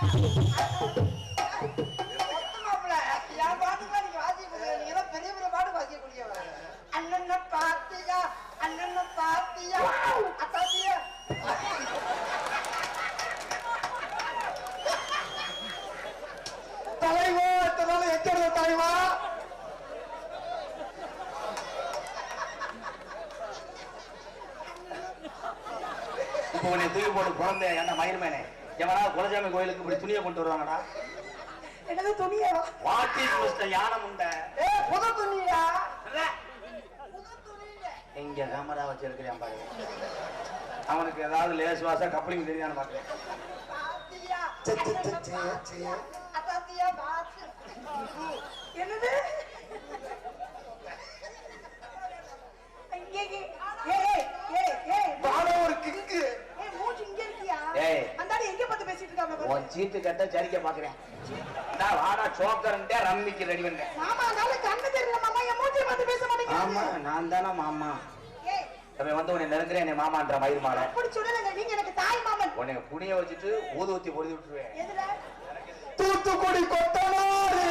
என் பாட்டுக்கு நீங்க வாசிக்க முடியாது. நீங்க எல்லாம் பெரிய பெரிய பாட்டு வாசிக்கக்கூடியவ. அண்ணன் பாத்தியா அண்ணன் பாத்தியா அத்தாத்தியா தலைவா எத்தனால எச்சரித்த தலைவா. இப்போ உன்னை தூக்கி போட்டு குழந்தை என்ன மயிர்மேனே எவனா குலசாமி கோயிலுக்கு இப்படி துணியை கொண்டு வருவாங்கடா. என்னது துணியா? வாட் இஸ் மிஸ்டர் யானை முண்டை? புது துணியா? இங்க கேமரா வச்சிருக்கிறேன் பாரு. அவனுக்கு ஏதாவது லேஸ் வாசா கப்ளிங் தெரியான்னு பாக்குறேன். என்னது ஒரு கிங்கு உன் சீட்டு கட்ட சரிக்க பாக்குறேன். வாடா சோக்கரன்ட்டே ரம்மிக்கு ரெடி பண்ணேன். ஆமா நான் தானே மாமா. வந்து உன்னை நெருங்குறேன் என்னை மாமான்ற மயிர் மாலை. உன்னை புனிய வச்சுட்டு ஊதுவத்தி பொழுது விட்டுருவேன். தூத்துக்குடி கொத்தனாரு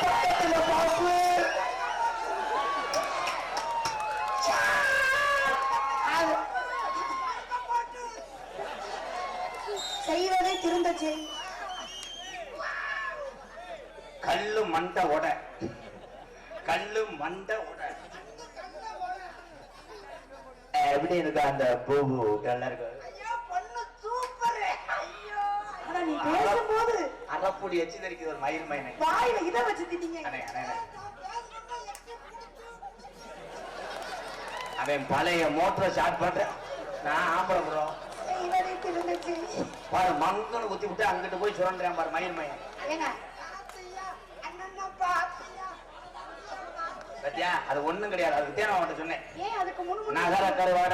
பக்கத்துல பாப்பு செய்வதை திருந்த செய். கல்லு மண்டை உட கல்லு மண்டை உட எப்படி இருக்கு அந்த பூவு கலர்? நீ பேசும்போது அரைப்பொடி எச்சி தெரிக்குது ஒரு மயில் மயனை வாயில இதை வச்சு திட்டீங்க. அவன் பழைய மோட்டரை ஸ்டார்ட் பண்ற நான் ஆம்பளை ப்ரோ பாரு மங்கன்னு குத்தி விட்டு அங்கிட்டு போய் சுரண்டுறேன் பாரு மயில் மயன். பத்தியா அது ஒண்ணும் கிடையாது. அதுக்கு தேவை அவன்கிட்ட சொன்னேன். நகர கருவாட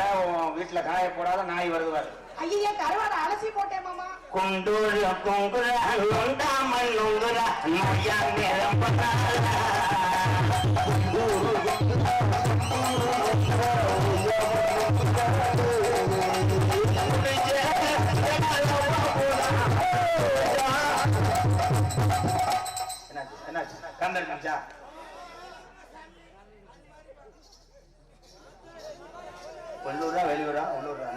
வீட்டுல காய போடாத நாய் வருவாரு. ஐயா கருவாட அலசி போட்டேன் மாமா. குண்டூர் பொங்குற நொண்டாமல் நொங்குற நையா நேரம் என்னாச்சு கந்தர் காமிச்சா உள்ளூரா வெளியூரா உள்ளூரா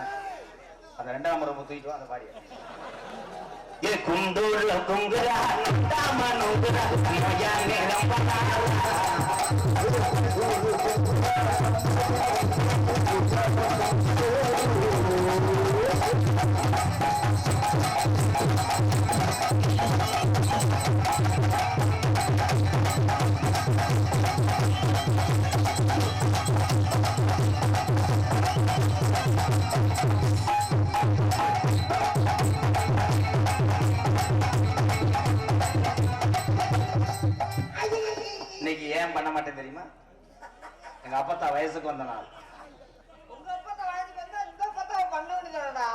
அந்த ரெண்டாம் முறை தூக்கிட்டு அந்த பாடிய ஏ குண்டூர்ல குங்குரா நொண்டாம நொங்குரா நையா நேரம் இன்னைக்கு ஏன் பண்ண மாட்டேன் தெரியுமா? எங்க அப்பத்தா வயசுக்கு வந்த நாள். உங்க அப்பத்தா வயசுக்கு வந்தா இந்த அப்பத்தா பண்ண வேண்டியதுடா.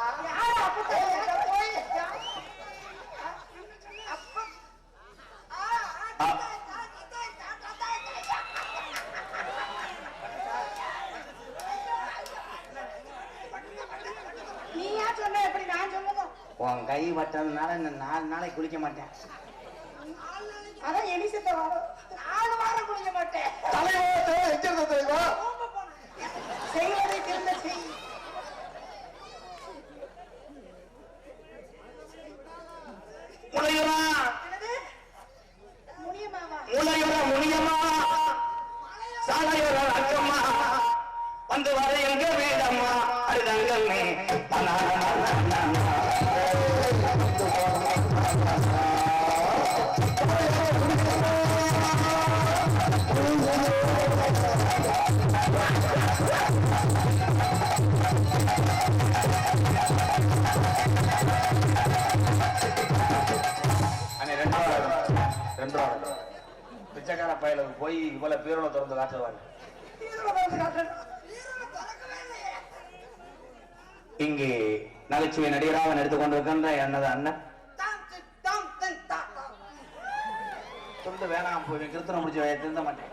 நீ ஏன் சொன்ன எப்படி நான் சொன்னதும் உன் கை வட்டதுனால இந்த 4 நாளைக்கு குளிக்க மாட்டேன். அதான் எலிசத்தை வரும் 4 வாரம் குளிக்க மாட்டேன். தலைவா எச்சரித்த தலைவா. செய்வதை திருந்த செய். முளையுமா முடியுமாவா? முளையுற முடியுமா சாலையோர அக்கம்மா வந்து வர எங்க வீடம்மா அருதங்கமே பிச்சைக்கார பயலுக்கு போய் இவ்வளவு பீரோல திறந்து காட்டுவாங்க. இங்கே நகைச்சுவை நடிகராக நடித்துக் கொண்டிருக்கின்ற என்னது அண்ணன் துண்டு வேணாம் போய் கிருத்தனை முடிச்சு திருந்த மாட்டேன்.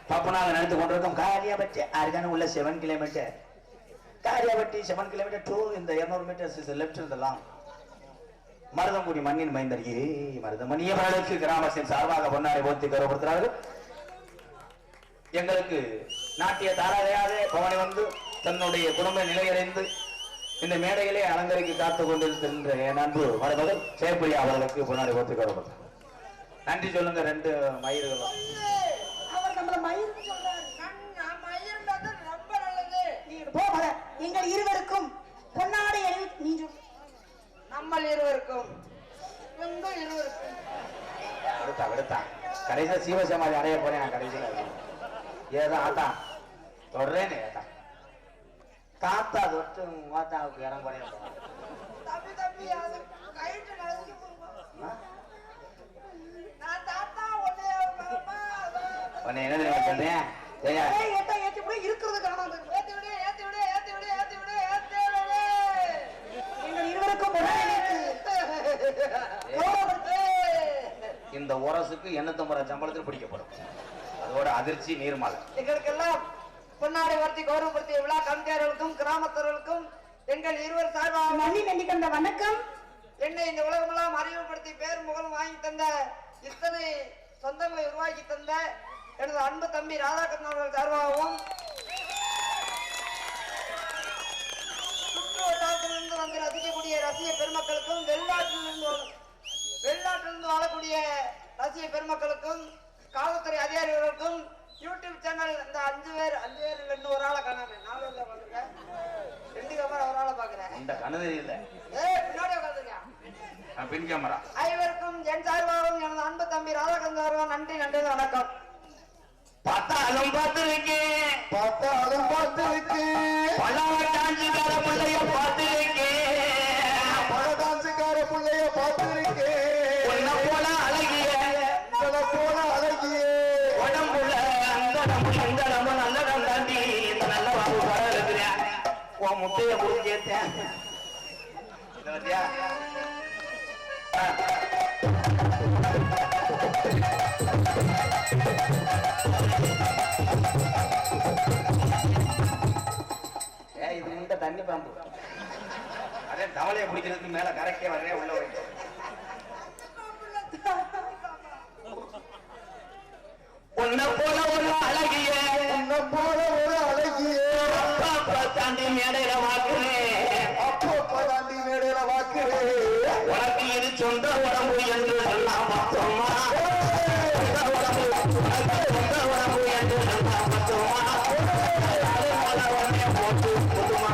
பப்புனாக நடித்துக் கொண்டிருக்கும் காரியாபட்டி அருகான உள்ள 7 கிலோமீட்டர் காரியாபட்டி 7 கிலோமீட்டர் 2 இந்த 200 metres is left in the long Maruthangudi மண்ணின் மைந்தர் மருதமணிய மகளுக்கு கிராமத்தின் சார்பாக பொன்னாடை போர்த்தி கௌரவப்படுத்துகிறார்கள். எங்களுக்கு நாட்டிய தாராதையாக பவனி வந்து தன்னுடைய குடும்ப நிலையடைந்து இந்த மேடையிலே அலங்கரிக்கு காத்துக் கொண்டிருக்கின்ற என் அன்பு மருமகள் செயற்புரி அவர்களுக்கு பொன்னாடை போர்த்தி கௌரவப்படுத்துகிறார். நன்றி சொல்லுங்க. 2 மயிர்களும் அவர் நம்மள மயிர் சொல்றாரு. மயிர்ன்றது ரொம்ப நல்லது. நீ போக எங்கள் இருவருக்கும் பொன்னாடை அணி நீ நம்ம இருவருக்கும் இருவருக்கும் அடுத்தா கடைசியா சீவசமாதி அடைய போறேன். நான் கடைசியில ஏதோ ஆத்தா தொடரேன்னு ஏதா தாத்தா தொட்டு மாத்தாவுக்கு இடம் போறேன். தம்பி தம்பி அது கைட்டு நடந்து நான் தாத்தா உன்னை என்ன தெரியுமா சொல்றேன்? ஏத்தி கூட இருக்கிறது காணாது. ஏத்தி விடு ஏத்தி விடு ஏத்தி விடு ஏத்தி விடு ஏத்தி விடு. எங்கள் இருவருக்கும் இந்த உரசுக்கு 850 சம்பளத்தில் பிடிக்கப்படும். அதோட அதிர்ச்சி நீர்மாலை. எங்களுக்கெல்லாம் பொன்னாடை வார்த்தை கௌரவப்படுத்திய விழா கமிட்டியாளர்களுக்கும் கிராமத்தவர்களுக்கும் எங்கள் இருவர் சார்பாக நன்றி நன்றி கண்ட வணக்கம். என்னை இந்த உலகமெல்லாம் அறிமுகப்படுத்தி பேர் முகலும் வாங்கி தந்த இத்தனை சொந்தங்களை உருவாக்கி தந்த எனது அன்பு தம்பி ராதாகிருஷ்ணன் அவர்கள் சார்பாகவும் சுற்று வட்டாரத்திலிருந்து வந்து ரசிக்கக்கூடிய ரசிக பெருமக்களுக்கும் வெளிநாட்டிலிருந்து வாழக்கூடிய ரசிக பெருமக்களுக்கும் காவல்துறை அதிகாரிகளுக்கும் யூடியூப் சேனல் இந்த 5 பேர் 2 ஒரு ஆளை காணாம 4 பேர் பாக்குறேன். 2 கேமரா ஒரு ஆளை பாக்குறேன். இந்த கண்ணு இல்ல பின்னாடி உட்காந்துருக்கேன். பின் கேமரா. ஐவருக்கும் என் சார்பாகவும் எனது அன்பு தம்பி ராதாகிருஷ்ணன் சார்பாகவும் நன்றி நன்றி வணக்கம். பார்த்தாலும் பார்த்திருக்கேன் பழடான்சுக்கார பிள்ளைய பார்த்திருக்கேன் உன்னை போல அழகிய உடம்புல அந்தடமும் நல்லடம் தாண்டி இந்த நல்ல வாக்கு வர இருக்கிறேன். உன் முட்டைய குடிச்சேத்தேன். இது இந்த தண்ணி பாம்பு அதே தவளையை பிடிக்கிறதுக்கு மேல கரைக்கே வர்றேன் உள்ள வைக்க உன்னை போல ஒரு அழகிய அப்பா தாண்டி மேடையில வாக்குறேன் உனக்கு இது சொந்த உடம்பு என்று சொல்லாம் மொத்தமா சொந்த உடம்பு என்று சொல்லாம் மொத்தமா போட்டு புதுமா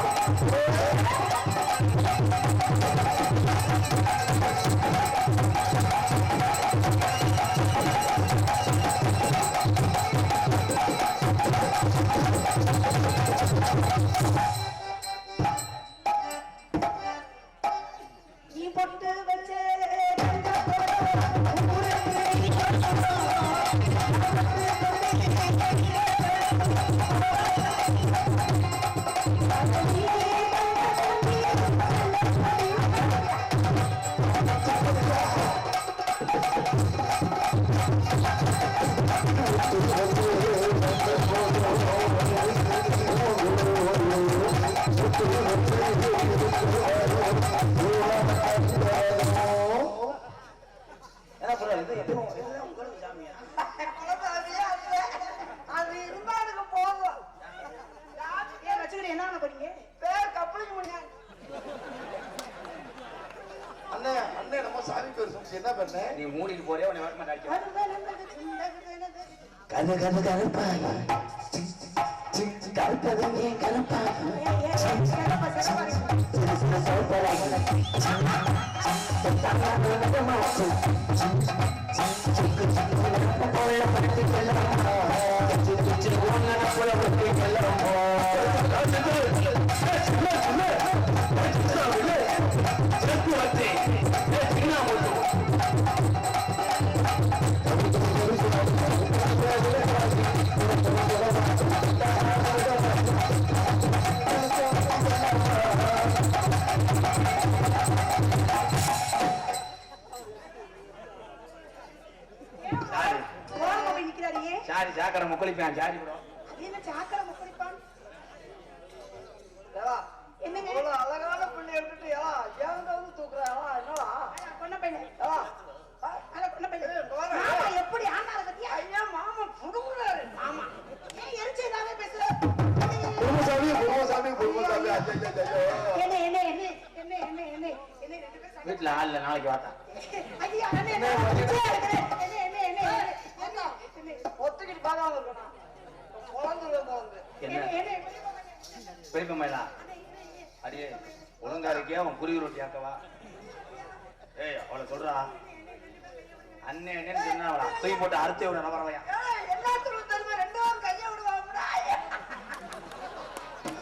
என்ன பண்ண நீ மூடிட்டு போறே உன்னை வேணுமா நடிக்க கதை கதை கலப்பாங்க கலப்பது ஏன் கலப்பாங்க சாரி சாக்கடை முக்களிப்பான் சாரி ப்ரோ என்ன சாக்கடை முக்களிப்பான் என்னங்க அழகான பிள்ளை எடுத்துட்டு ஏன் வந்து தூக்குறா என்னடா பையனே எப்படி ஆண்டார பத்தியா ஐயா மாமா புடுங்குறாரு மாமா ஏன் எரிச்சலாவே பேசுற குருமசாமி குருமசாமி குருமசாமி என்ன என்ன என்ன என்ன என்ன என்ன என்ன ரெண்டு பேரும் வீட்டுல ஆள்ல நாளைக்கு வாத்தா ஐயா என்ன என்ன என்ன என்ன என்ன ஒத்துக்கிட்டு பார்க்காம இருக்கணும் குழந்தை என்ன என்ன பெரியப்ப மயிலா அடியே ஒழுங்கா இருக்கியா அவன் குருவி ரொட்டி ஆக்கவா ஏய் அவளை சொல்றா அண்ணே அண்ணேன்னு சொன்னா அவளா தூக்கி போட்டு அறுத்து விட நபரவையா எல்லாத்துக்கும் தெரியுமா ரெண்டும் கையை விடுவாங்க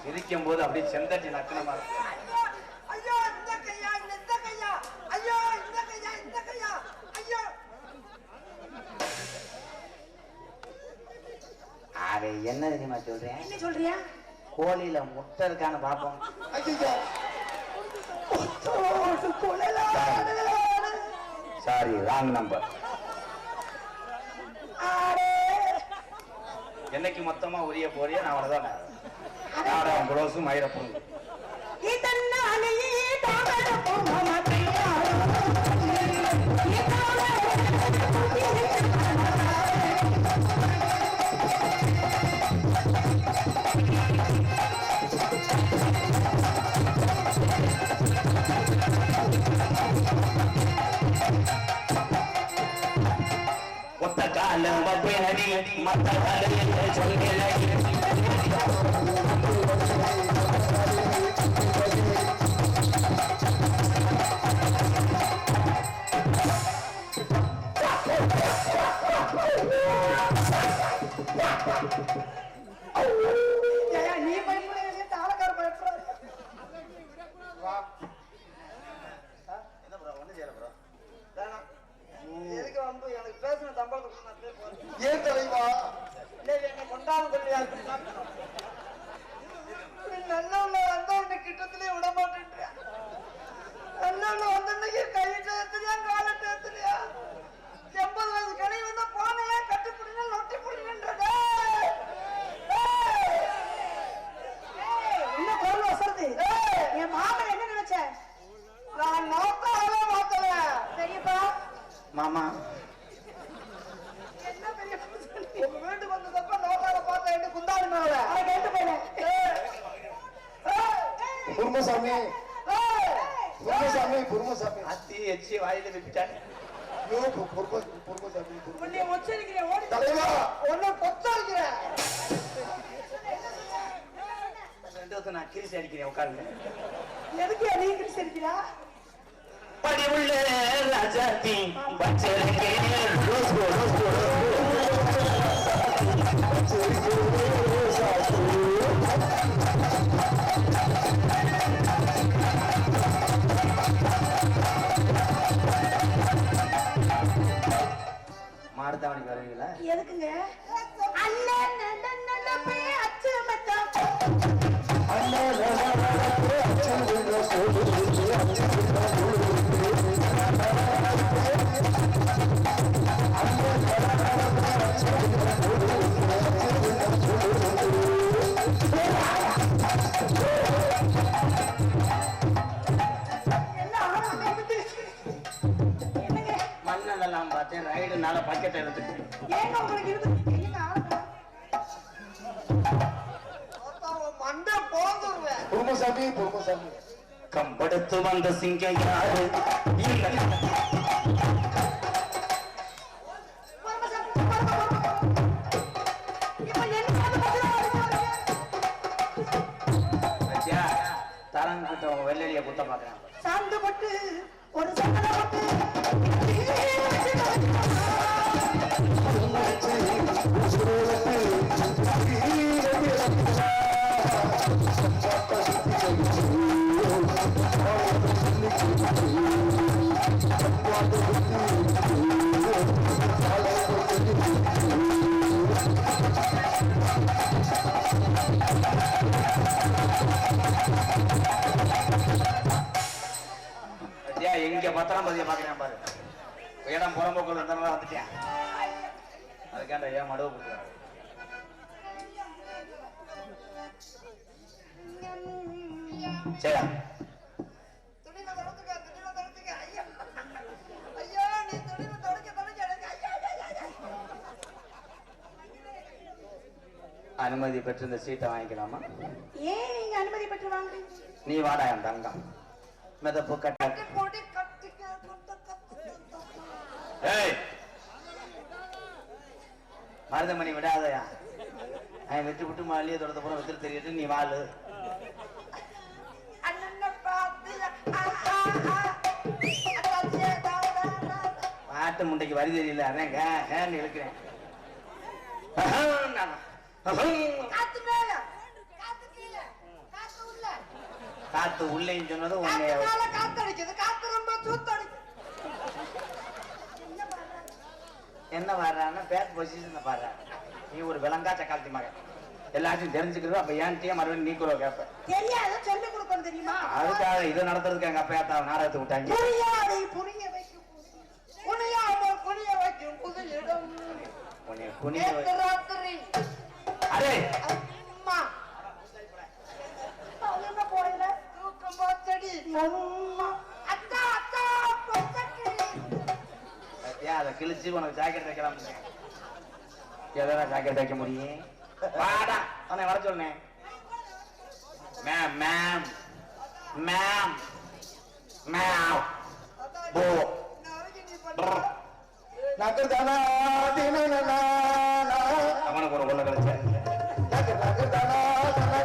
சிரிக்கும் போது அப்படியே செந்தட்டி நக்கணமா இருக்கு ஐயோ இந்த கையா இந்த கையா ஐயோ இந்த கையா இந்த கையா ஐயோ அவ என்ன தெரியுமா சொல்றேன் என்ன சொல்றியா கோழியில முட்டை இருக்கான்னு பாப்போம் சாரி ராங் நம்பர் என்னைக்கு மொத்தமா உரிய போறிய நான் அவ்வளவுதான் நாடகம் குளோசும் மயிரப்பும் இதன்னாலேயே தாவர போமாட்டியா ஒத்த காலம் வப்பேனடி மத்த காலம் சொல்கிறேன் நீ பயப்படுறீங்க தாளக்கார பயப்படுறாரு என்ன ப்ரோ ஒண்ணு செய்யல ப்ரோ வேணாம் எதுக்கு வந்து எனக்கு பேசின தம்பளத்துக்கு நான் போறேன் ஏன் தலைவா இல்லை என்ன கொண்டாடு கொள்ளையா நல்ல வந்தவன கிட்டத்திலே விட மாட்டேன் நல்ல வந்தன்னைக்கு கையிட்ட ஏத்துறியா காலட்ட ஏத்துறியா 80 வயசு கடை வந்தா போனையா கட்டுப்பிடினா நொட்டி பிடிக்கின்றது என்ன பொருள் வசதி என் மாமன் என்ன நினைச்ச நான் நோக்காவே மாத்தல பெரியப்பா மாமா என்ன பெரிய உங்க வீட்டுக்கு வந்ததப்ப நோக்கால பார்த்தா என்ன குந்தாடி மேல அவ கேட்டு போயிட்டேன் குருமசாமி குருமசாமி குருமசாமி அத்தி எச்சி வாயில விட்டாங்க ஐயோ குருமசாமி உன்னை உச்சரிக்கிறேன் ஓடி தலைவா ஒன்னு பொத்தரிக்கிறேன் ரெண்டு வருஷம் நான் கிரிசி அடிக்கிறேன் உட்காருங்க எதுக்கு நீ கிறிஸ்டியா படி உள்ள ராஜாத்தி பச்சரிக்கே மாடுத்தாவணிக்கு வருவீங்களா எதுக்குங்க அண்ணன் நன்னப்பே அச்சு மச்சான் மண்ணெல்லாம் பார்த்தேன் ரைடுனால பக்கெட் எடுத்துட்டு ஏங்க உங்களுக்கு இருந்து எங்க ஆளுங்க மண்டை போந்துருவேன் குருமசாமி குருமசாமி கம்படுத்து வந்த சிங்கம் யாரு இல்ல தரங்கிட்ட வெள்ளடிய குத்த பாக்குறேன் சாந்து பட்டு ஒரு சந்தன பட்டு எங்க பத்திரம் பதிய பாக்குறேன் பாரு இடம் புறம்போக்குள்ள இருந்தனால வந்துட்டேன் அதுக்காண்ட ஏன் மடுவு கொடுக்குறாரு சரி துணியில தரத்துக்க ஐயா அனுமதி பெற்று இந்த சீட்டை வாங்கிக்கலாமா? ஏன் நீங்க அனுமதி பெற்று வாங்குறீங்க? நீ வாடா என் தங்கம். மிதப்பு கட்ட மருதமணி விடாதயா. அவன் வெற்றி விட்டு மாலியை தொடர்ந்த போற வெற்றி தெரியுது. நீ வாழு. பாட்டு முண்டைக்கு வரி தெரியல. அதான் இழுக்கிறேன். காத்து உள்ளேன்னு சொன்னது என்ன வர்றான்னா பேக் பொசிஷன் பாரு. நீ ஒரு விலங்கா சக்காலத்தி மகன் எல்லாத்தையும் தெரிஞ்சுக்கிறது. அப்ப ஏன்ட்டியே மறுபடியும் நீ கூட கேட்ப தெரியாது சொல்லி கொடுக்கணும் தெரியுமா? அதுக்காக இதை நடத்துறதுக்கு எங்க அப்பா அத்தா நாடகத்தை விட்டாங்க. புரிய வைக்கும் அரே அதை கிழிச்சு உனக்கு ஜாக்கெட் தைக்கலாம். எதனா ஜாக்கெட் தைக்க முடியும்? வாடா உன்னை வர சொன்னேன். மேம் மேம் மேம் மேம் போ நகர்தானா தினனா அவனுக்கு ஒரு கொள்ள கழிச்ச நகர்தானா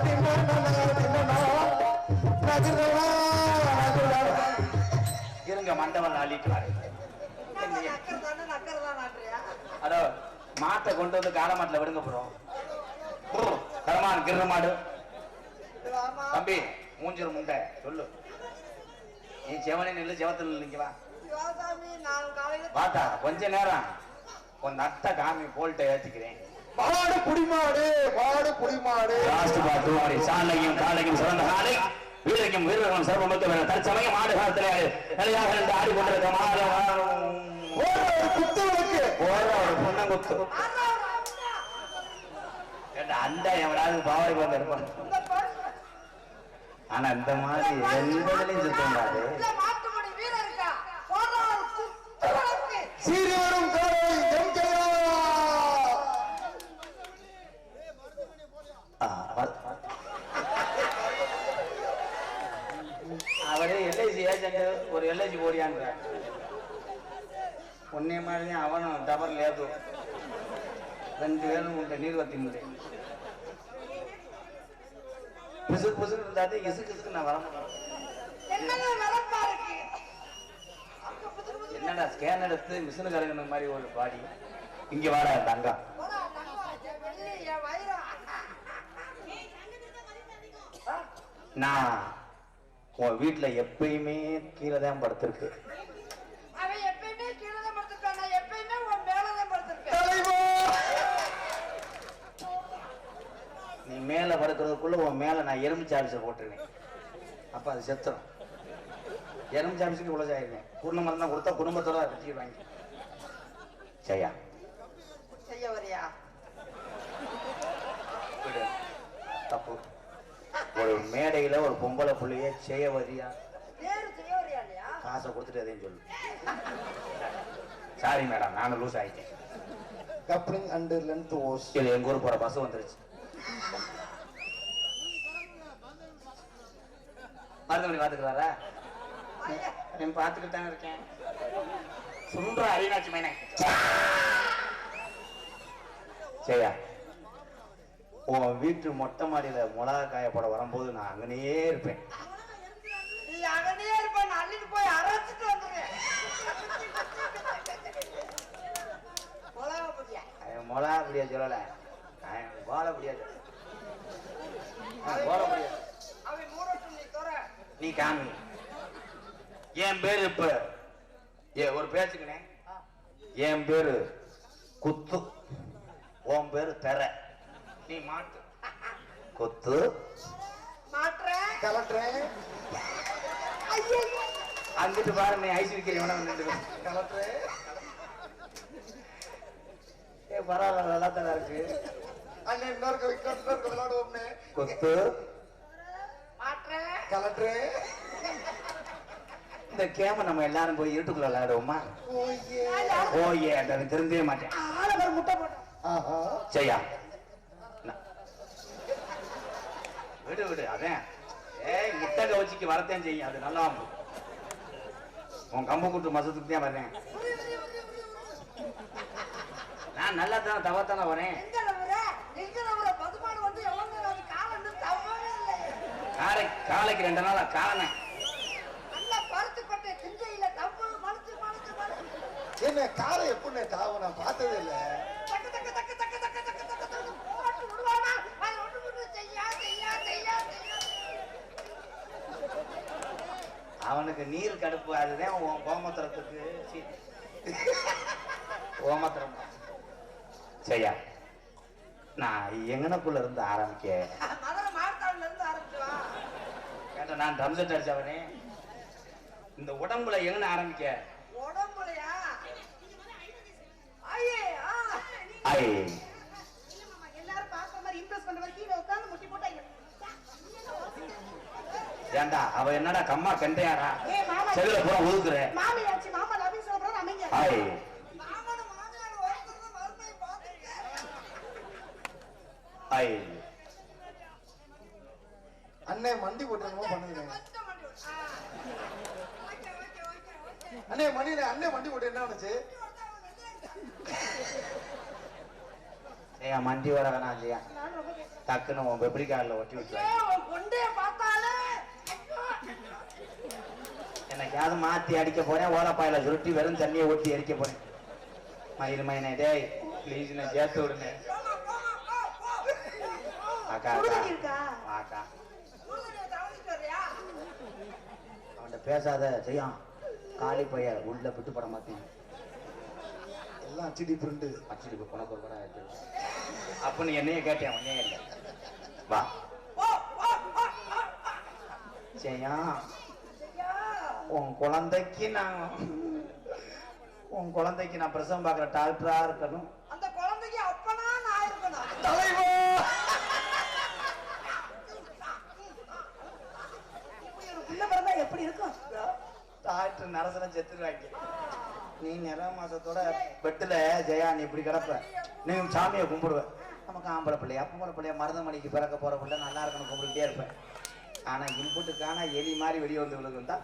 தினனா நகர்தானா இருங்க மண்டபம் அள்ளிட்டு அதோ மாட்டை கொண்டு வந்து காலமாட்டில் விடுங்க போறோம். கரமான் கிருற மாடு தம்பி மூஞ்சிரு முண்டை சொல்லு. நீ செவனே நில்லு. ஜெவத்தில் நிற்கவா பார்த்தா கொஞ்ச நேரம் உன் நட்ட காமி போல்ட்ட ஏற்றிக்கிறேன். பாடு புடிமாடு பாடு புடிமாடு சாலையும் காலையும் சிறந்த காலை வீரக்கும் வீரர்களும் சிறப்பு தற்சமயம் மாடு காலத்திலே நிலையாக இருந்து ஆடிக்கொண்டிருக்க மாடு குத்துவனுக்கு ஒரு பொண்ணங்குத்து அந்த எவனாவது பாவடி வந்து இருப்பான். ஆனா இந்த மாதிரி எந்ததுலையும் சுத்தாது. சீரியரும் அவரே எல்ஐசி ஏஜென்ட் ஒரு எல்ஐசி போடியான்ற உன்னே மாதிரி அவனும் டபர்ல ஏதும் 2 பேரும் உங்க நீர்வத்தி முறை பிசுக்கு பிசுக்கு இருந்தாது இசுக்கு இசுக்கு நான் வர மாட்டேன். என்னடா ஸ்கேன் எடுத்து மிஷினு கலங்கின மாதிரி ஒரு பாடி இங்க வாடா தங்கா. நான் உன் வீட்டுல எப்பயுமே கீழே தான் படுத்திருக்கு. நீ மேல படுக்கிறதுக்குள்ள உன் மேல நான் எறும்பு சாபிச போட்டுருவேன். அப்ப அது செத்துரும். எறும்பு சாபிசுக்கு இவ்வளவு ஆயிருவேன். பூர்ண மரம் கொடுத்தா குடும்பத்தோட வச்சுருவாங்க. செய்யா செய்ய வரியா தப்பு. ஒரு மேடையில ஒரு பொம்பளை புள்ளைய செய்ய வரியா காசை கொடுத்துட்டு அதையும் சொல்லு. சாரி மேடம் நானும் லூஸ் ஆயிட்டேன். கப்ளிங் அண்ட் லென்த் வாஷ் இது எங்க ஊர் போற பஸ் வந்துருச்சு. மருத்துவமனை பாத்துக்கிறாரா? பாத்துக்கிட்டு தானே இருக்கேன். சுன்ற அரியனாட்சி மேனே சரியா உன் வீட்டு மொட்டை மாடியில மிளகா காய போட வரும்போது நான் அங்கனே இருப்பேன். மிளகா அப்படியா சொல்லல போல முடியாது. நீ காமி என் பேரு இப்ப ஒரு பேச்சுக்கினே என் பேரு குத்து உன் பேரு தெர. நீ மாட்டு குத்து கலட்டுறேன் அங்கிட்டு பாரு. நீ ஐஸ் விக்கிறவன கலட்டுறேன். பரவாயில்ல நல்லா தானே இருக்கு. அண்ணன் இன்னொரு விளையாடுவோம்னு குத்து கலட்டுறேன். இந்த கேம நம்ம எல்லாரும் போய் இருட்டுக்குள்ள விளையாடுவோமா? ஓயே அது திருந்தவே மாட்டேன். செய்யா விடு விடு அதான் ஏய் முட்டை கவச்சிக்கு வரத்தேன் செய்யும் அது நல்லா உன் கம்பு கூட்டு மசத்துக்கு தான் வரேன் நான் நல்லா தானே தவத்தானே வரேன் காலைக்கு 2 நாளா காணேன் என்ன காரை எப்படி தாவ நான் பார்த்ததே இல்ல அவனுக்கு நீர் கடுப்பு அதுதான் கோமத்திரத்துக்கு கோமத்திரம் சரியா நான் எங்கனக்குள்ள இருந்து ஆரம்பிக்க கேட்ட நான் ட்ரம் செட் அடிச்சவனே இந்த உடம்புல எங்கன ஆரம்பிக்க உடம்புலையா எல்லாரும் பாக்குற மாதிரி இம்ப்ரெஸ் பண்ற மாதிரி கீழே உட்கார்ந்து முட்டி போட்டாங்க ஏண்டா அவ என்னடா கம்மா கண்டையாரா செல்ல பூரா ஒதுக்குற மாமியாச்சு மாமா லவ் சொல்றோம் அமைங்க ஹாய் மாமனும் மாமியாரும் ஒருத்தர் மறுமை பாத்துங்க ஹாய் அண்ணே மண்டி போட்டணுமோ பண்ணுங்க அண்ணே மண்டி போட்டு என்ன பண்ணுச்சு ஏன் மண்டி ஓட வேணாம் இல்லையா டக்குன்னு உன் பெப்ரி கார்ல ஒட்டி விட்டுருவாங்க கொண்டே பார்த்தாலே என்னைக்காவது மாத்தி அடிக்க போறேன் ஓலப்பாயில சுருட்டி வெறும் தண்ணியை ஊற்றி அடிக்க போறேன் மயிறு மைனே டேய் ப்ளீஸ் நான் சேர்த்து விடுங்க அக்கா அக்கா அவன்கிட்ட பேசாத செய்யான் காலி பைய உள்ள விட்டு படம் மாத்தேன் எல்லாம் அச்சிடி பிரிண்ட் அச்சிடி உனக்கு ஒரு படம் இருக்கு அப்ப நீ என்னைய கேட்டேன் ஒன்னே இல்லை வா செய்யா உன் குழந்தைக்கு நான் பிரசவம் பார்க்குற டாக்டரா இருக்கணும் அந்த குழந்தைக்கு அப்பனா நான் இருக்கணும் தலைவா பிள்ளை பிறந்தா எப்படி இருக்கும் டாக்டர் நரசனம் செத்துருவாங்க நீ நிற மாசத்தோட பெட்டுல ஜெயா நீ இப்படி கிடப்ப நீ சாமியை கும்பிடுவ நமக்கு ஆம்பளை பொம்பளை மருதமணிக்கு பிறக்க போற பிள்ளை நல்லா இருக்கணும் கும்பிட்டுட்டே இருப்பேன் ஆனா இன்புட்டுக்கான எலி மாதிரி வெளியே வந்து விழுகுந்தா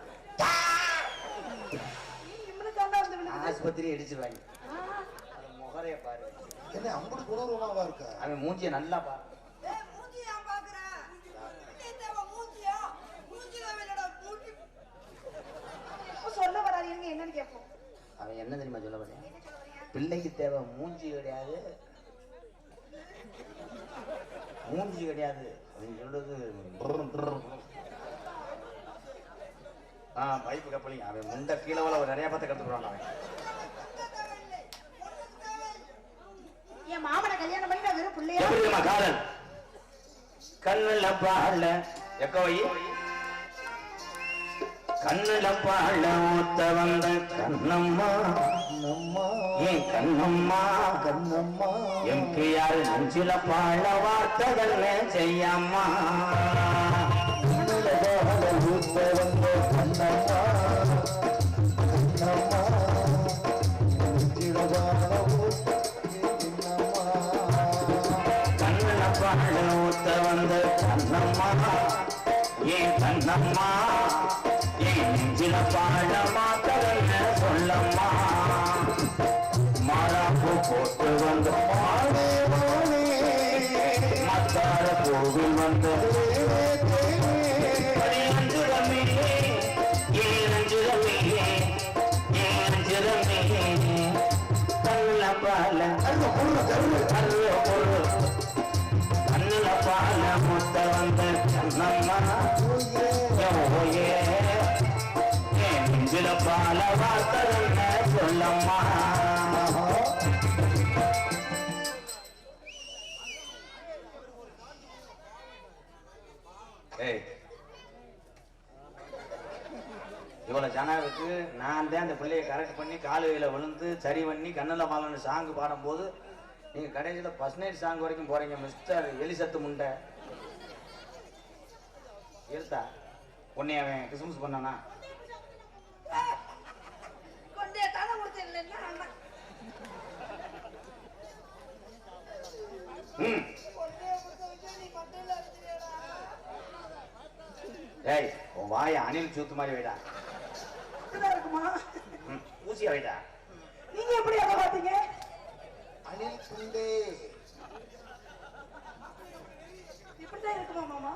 ஆஸ்பத்திரி அடிச்சிருவாங்க முகரைய பாரு என்ன அம்புடு கொடூரமாவா இருக்கா அவன் மூஞ்சிய நல்லா பாரு சொல்ல வராது என்னன்னு கேட்போம் அவன் என்ன தெரியுமா சொல்ல வரேன் பிள்ளைக்கு தேவை மூஞ்சி கிடையாது அவன் சொல்றது பைப்பு கப்பலிங்க அவன் முண்ட கீழே நிறைய பார்த்து கத்துக்குறான் அவன் என் மாமனை கல்யாணம் பண்ணி நான் வெறும் பிள்ளையா காதல் கண்ணுல பாழ எக்கோயி கண்ணுல பாழ ஊத்த வந்த கண்ணம்மா ஏன் கண்ணம்மா எம்க்கு யாரு நெஞ்சில பாழ வார்த்தைகள் செய்யம்மா ஊத்த வந்த கண்ணம்மா கண்ணுல பாழ ஊத்த வந்த கண்ணம்மா ஏன் கண்ணம்மா நெஞ்சில பாழ மாத்தவன் சொல்லம்மா மாறாப்பு போட்டு வந்த மத்தார கோவில் வந்த கண்ணுல பால முத்த வந்த கண்ணம்மா நெஞ்சில பால வார்த்தை சொல்லம்மா இவ்வளவு ஜனாவுக்கு நான் தான் அந்த பிள்ளையை கரெக்ட் பண்ணி காலுகையில விழுந்து சரி பண்ணி கண்ணுல பாலன்னு சாங்கு பாடும் போது நீங்க கடைசியில ஃபர்ஸ்ட் நைட் சாங் வரைக்கும் போறீங்க மிஸ்டர் எலிசத்து முண்டை இருத்தா உன்னை அவன் கிறிஸ்மஸ் பண்ணானா கொண்டே தானே கொடுத்தேன் வாய அணில் சூத்து மாதிரி வைடா. இருக்குமா? ஊசியா வைடா. நீங்க எப்படி அதை பாத்தீங்க? அணில் துண்டே இப்படிதான் இருக்குமா மாமா?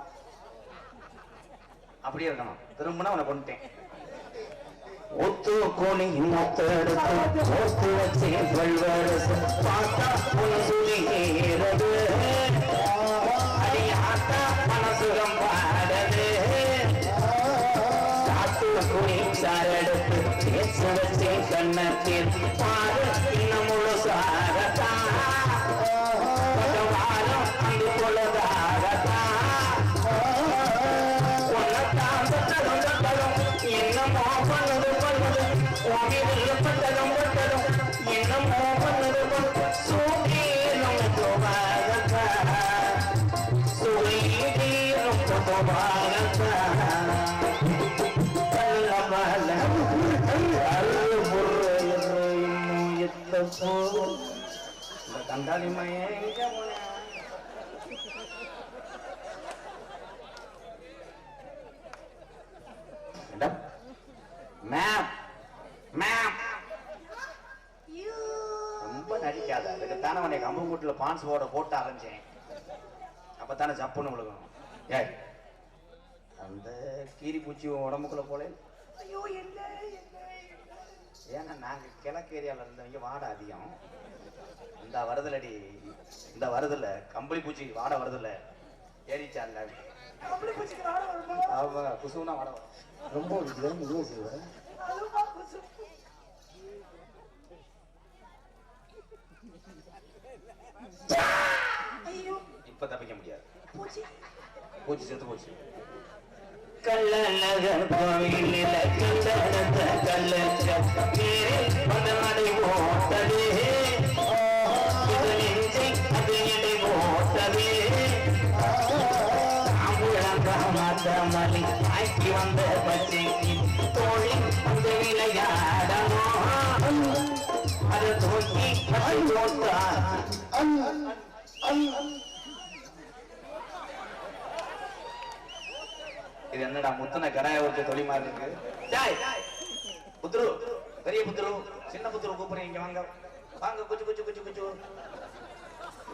அப்படியே இருக்கணும். திரும்பினா உன்னை கொண்டுட்டேன். ஒத்து கோணி மொத்தெடுத்து ஒத்து வச்சு வல்வரசு பார்த்தா புனசுகிறது அடியாத்தா மனசுகம் பாடது காத்து குனி சாரெடுத்து பேசு வச்சு கண்ணத்தில் பாடு இன்னும் முழுசாகத்தா வாரம் அங்கு பொழுதாகத்தா உன்னத்தான் தொட்டதும் தொட்டதும் என்னமோ பண்ணுது பட்டதும் பட்டதும் என்னமோ பண்ணுது சூரியனும் தோபாகத்தா சூரியனும் தோபாகத்தா கள்ளமல அருள்புற இன்னும் எத்தப்போ இந்த கண்டாளி மைய எங்க போன மேம் மேம் ரொம்ப நடிக்காத. அதுக்குத்தானே உன்னை கம்பங்கூட்டுல பான்ஸ் போட்டு அரைஞ்சேன். அப்பத்தானே சப்புன்னு விழுகணும். ஏய் அந்த கீரி பூச்சி உடம்புக்குள்ள போல. ஐயோ என்ன ஏன்னா நாங்க கிழக்கு ஏரியால இருந்தவங்க வாடை அதிகம். இந்த வருதலடி இந்த வருதுல கம்பளி பூச்சி வாடை வருதுல ஏறிச்சால அப்படி பூச்சிக்கு வாட வருமா? அவங்க குசுனா வாடை வரும். ரொம்ப செய்வேன். அதுவா குசு? ஐயோ இப்ப தப்பிக்க முடியாது. பூச்சி பூச்சி செத்து போச்சு. கள்ளநகர் கோவிலில கண்டனத்த கள்ளச்ச வந்து நடை போட்டது இது நெஞ்சை அது எடை போட்டது மாத்தமலி ஆக்கி வந்த பச்சைக்கு தோழி வந்து விளையாடணும் அது தூக்கி அது போட்டார். இது என்னடா முத்தனை கடாய வச்ச தொழில் மாதிரி இருக்கு. புத்துரு பெரிய புத்துரு சின்ன புத்துரு கூப்பிடுறீங்க. இங்க வாங்க வாங்க குச்சு குச்சு குச்சு குச்சு.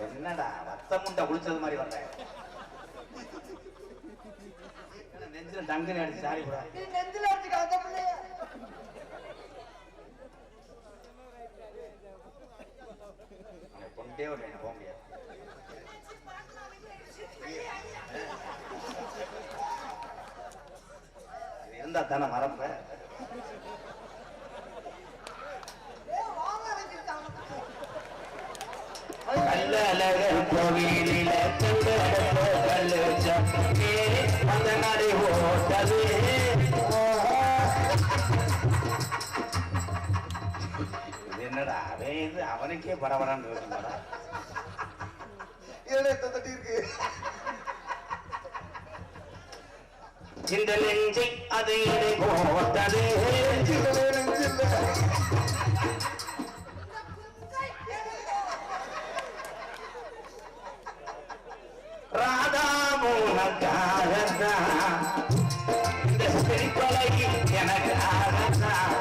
என்னடா வத்த முண்டை குளிச்சது மாதிரி வந்தேன். நெஞ்சில டங்குன்னு அடிச்சு சாரி கூட நீ நெஞ்சில அடிச்சுக்க அந்த பிள்ளைய. கொண்டே ஒரு போக முடியாது. இருந்தா தானே மரப்ப கல்லழகர் கோவிலில அந்த நடை ஓட்டது. என்னடா அவன் இது அவனுக்கே பரவரான்னு இருக்குமாடா. தட்டி இருக்கு. இந்த நெஞ்சை அது இடை போட்டது. ராதா மூலக்காகத்தான் இந்த சிரிப்பலை எனக்காகத்தான்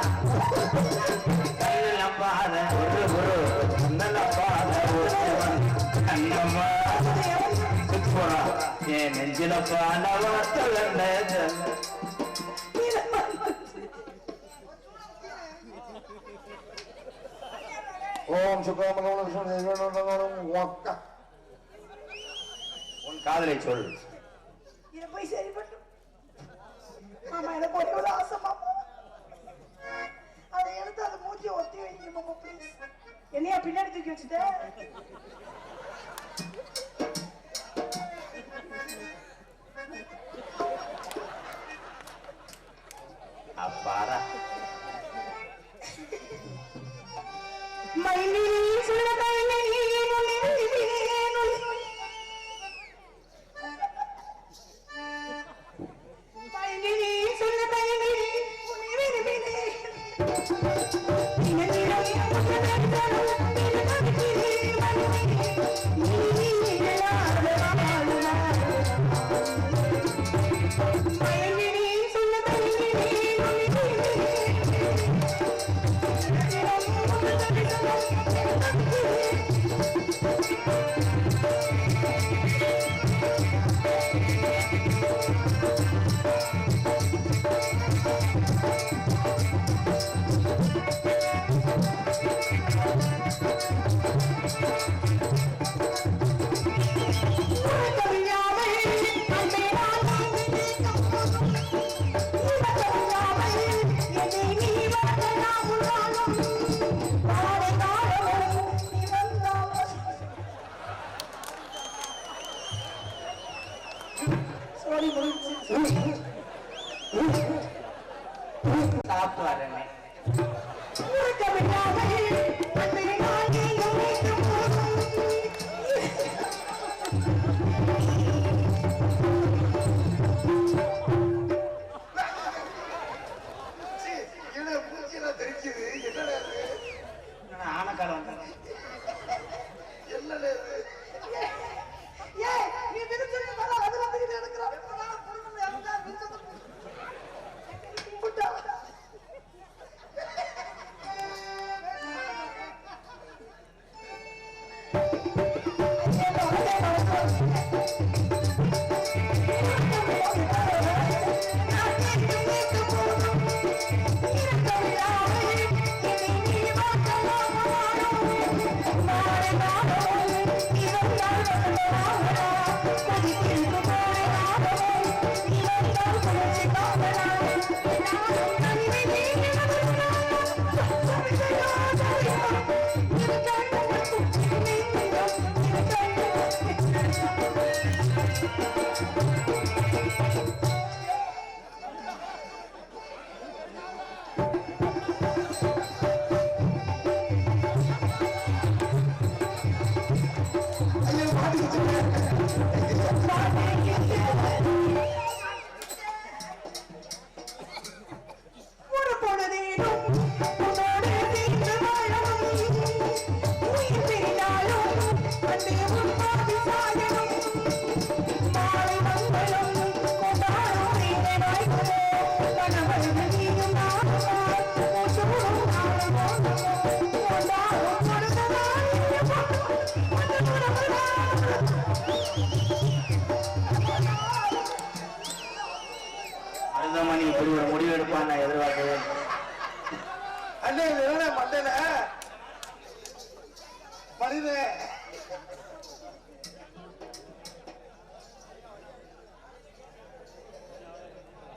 நம்பாத ஒரு குரு நம்பாத கண்ணம்மா போறா என் நெஞ்சில பான வார்த்தை. ஓம் சுகாமகம் உன் காதலை சொல். இதை போய் சரிப்பட்டு மாமா எனக்கு ஒரே ஒரு ஆசை மாமா. அதை எடுத்து அதை மூஞ்சி ஒத்தி வைக்கணும் மாமா ப்ளீஸ். என்னையா பின்னாடி தூக்கி வச்சுட்ட? அப்பாடா மயிலே சொல்ல கையிலே சொல்ல மணி இப்படி ஒரு முடிவு எடுப்பான்னு நான் எதிர்பார்க்கவே அண்ணே இது என்ன மண்டல மனித